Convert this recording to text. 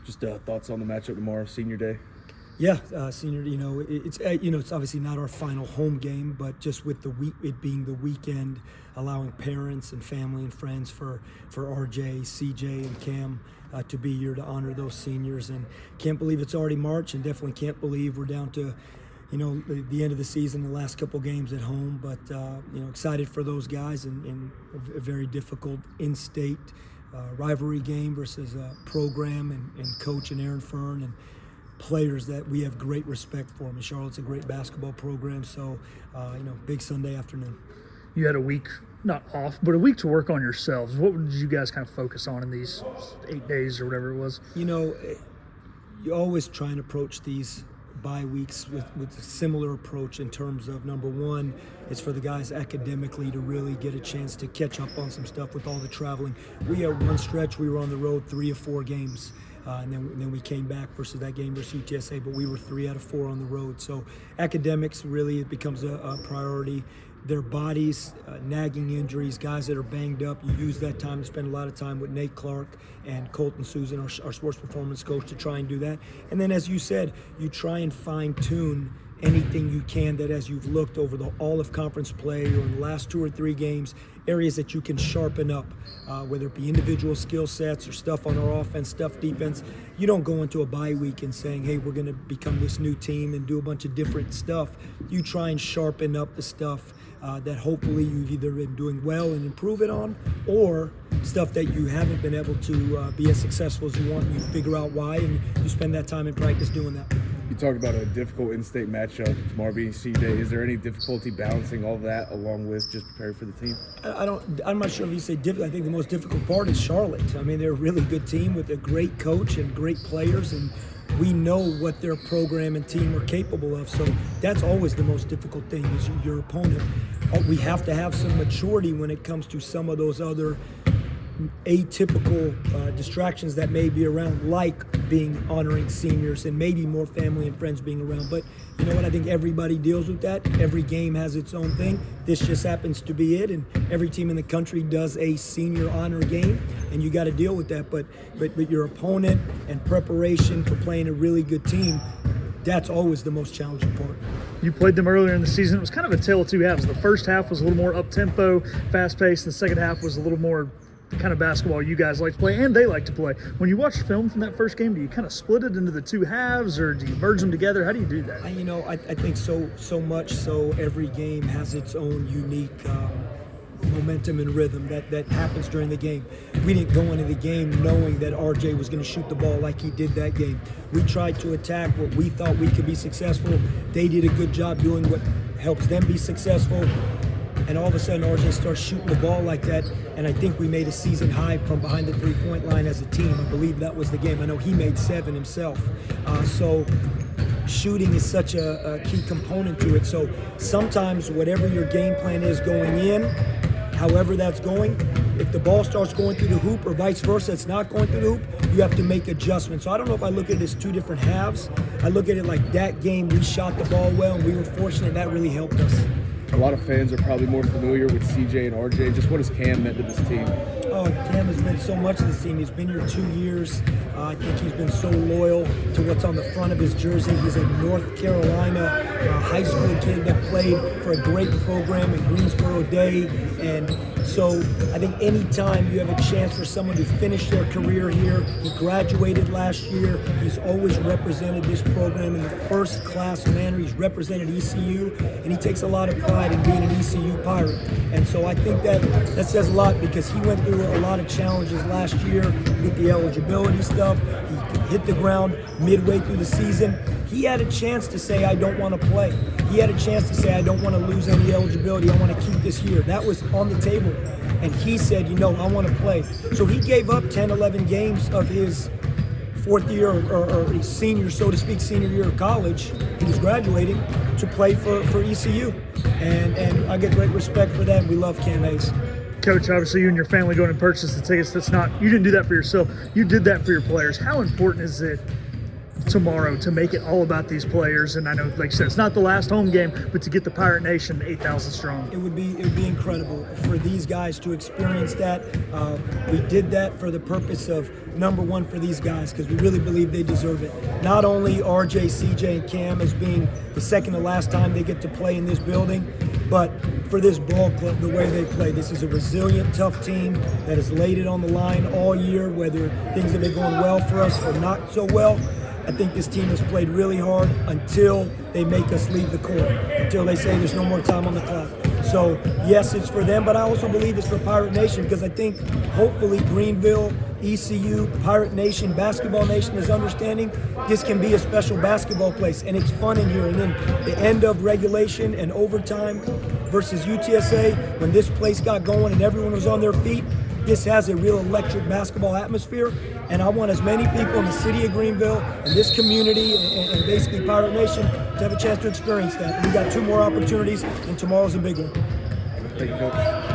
Just thoughts on the matchup tomorrow, senior day? Yeah, senior. It's obviously not our final home game, but just with it being the weekend, allowing parents and family and friends for RJ, CJ, and Cam to be here to honor those seniors. And can't believe it's already March, and definitely can't believe we're down to, the end of the season, the last couple games at home. But excited for those guys, and a very difficult in-state rivalry game versus a program and coach and Aaron Fern and players that we have great respect for. I mean, Charlotte's a great basketball program, so big Sunday afternoon. You had a week, not off, but a week to work on yourselves. What did you guys kind of focus on in these 8 days or whatever it was? You always try and approach these bye weeks with a similar approach in terms of, number one, it's for the guys academically to really get a chance to catch up on some stuff with all the traveling. We had one stretch, we were on the road 3 or 4 games. And then we came back versus that game versus UTSA, but we were 3 out of 4 on the road. So academics really becomes a priority. Their bodies, nagging injuries, guys that are banged up, you use that time to spend a lot of time with Nate Clark and Colton Susan, our sports performance coach, to try and do that. And then, as you said, you try and fine-tune anything you can that, as you've looked over all of conference play or in the last 2 or 3 games, areas that you can sharpen up, whether it be individual skill sets or stuff on our offense, stuff defense. You don't go into a bye week and saying, hey, we're going to become this new team and do a bunch of different stuff. You try and sharpen up the stuff that hopefully you've either been doing well and improve it on, or stuff that you haven't been able to be as successful as you want. You figure out why, and you spend that time in practice doing that. You talked about a difficult in-state matchup tomorrow being CJ. Is there any difficulty balancing all that along with just preparing for the team? I'm not sure if you say difficult. I think the most difficult part is Charlotte. I mean, they're a really good team with a great coach and great players, and we know what their program and team are capable of. So that's always the most difficult thing, is your opponent. We have to have some maturity when it comes to some of those other atypical distractions that may be around, like honoring seniors and maybe more family and friends being around. But you know what? I think everybody deals with that. Every game has its own thing. This just happens to be it, and every team in the country does a senior honor game, and you got to deal with that. But your opponent and preparation for playing a really good team, that's always the most challenging part. You played them earlier in the season. It was kind of a tale of 2 halves. The first half was a little more up-tempo, fast-paced. The second half was a little more the kind of basketball you guys like to play and they like to play. When you watch film from that first game, do you kind of split it into the 2 halves, or do you merge them together? How do you do that? I think so much so every game has its own unique momentum and rhythm that happens during the game. We didn't go into the game knowing that RJ was going to shoot the ball like he did that game. We tried to attack what we thought we could be successful. They did a good job doing what helps them be successful. And all of a sudden, RJ starts shooting the ball like that, and I think we made a season high from behind the 3-point line as a team. I believe that was the game. I know he made 7 himself. So shooting is such a key component to it. So sometimes whatever your game plan is going in, however that's going, if the ball starts going through the hoop or vice versa, it's not going through the hoop, you have to make adjustments. So I don't know if I look at it as 2 different halves. I look at it like that game we shot the ball well, and we were fortunate that really helped us. A lot of fans are probably more familiar with CJ and RJ. Just what has Cam meant to this team? Oh, Cam has meant so much to this team. He's been here 2 years. I think he's been so loyal to what's on the front of his jersey. He's a North Carolina high school kid that played for a great program in Greensboro Day. And so I think any time you have a chance for someone to finish their career here, he graduated last year. He's always represented this program in the first-class manner. He's represented ECU, and he takes a lot of pride in being an ECU Pirate. And so I think that says a lot, because he went through a lot of challenges last year with the eligibility stuff. He hit the ground midway through the season. He had a chance to say, I don't want to play. He had a chance to say, I don't want to lose any eligibility. I want to keep this year. That was on the table. And he said, I want to play. So he gave up 10, 11 games of his 4th year or his senior, so to speak, senior year of college. He was graduating to play for ECU. And I get great respect for that. We love Cam Hayes. Coach, obviously you and your family going and purchased the tickets. You didn't do that for yourself. You did that for your players. How important is it tomorrow to make it all about these players? And I know, like you said, it's not the last home game, but to get the Pirate Nation 8,000 strong. It would be incredible for these guys to experience that. We did that for the purpose of, number one, for these guys, because we really believe they deserve it. Not only RJ, CJ, and Cam as being the second to last time they get to play in this building, but for this ball club, the way they play. This is a resilient, tough team that has laid it on the line all year, whether things have been going well for us or not so well. I think this team has played really hard until they make us leave the court, until they say there's no more time on the clock. So, yes, it's for them, but I also believe it's for Pirate Nation, because I think hopefully Greenville, ECU, Pirate Nation, Basketball Nation is understanding this can be a special basketball place, and it's fun in here. And then the end of regulation and overtime versus UTSA, when this place got going and everyone was on their feet, this has a real electric basketball atmosphere, and I want as many people in the city of Greenville and this community and basically Pirate Nation to have a chance to experience that. We got 2 more opportunities, and tomorrow's a big one. Thank you, Coach.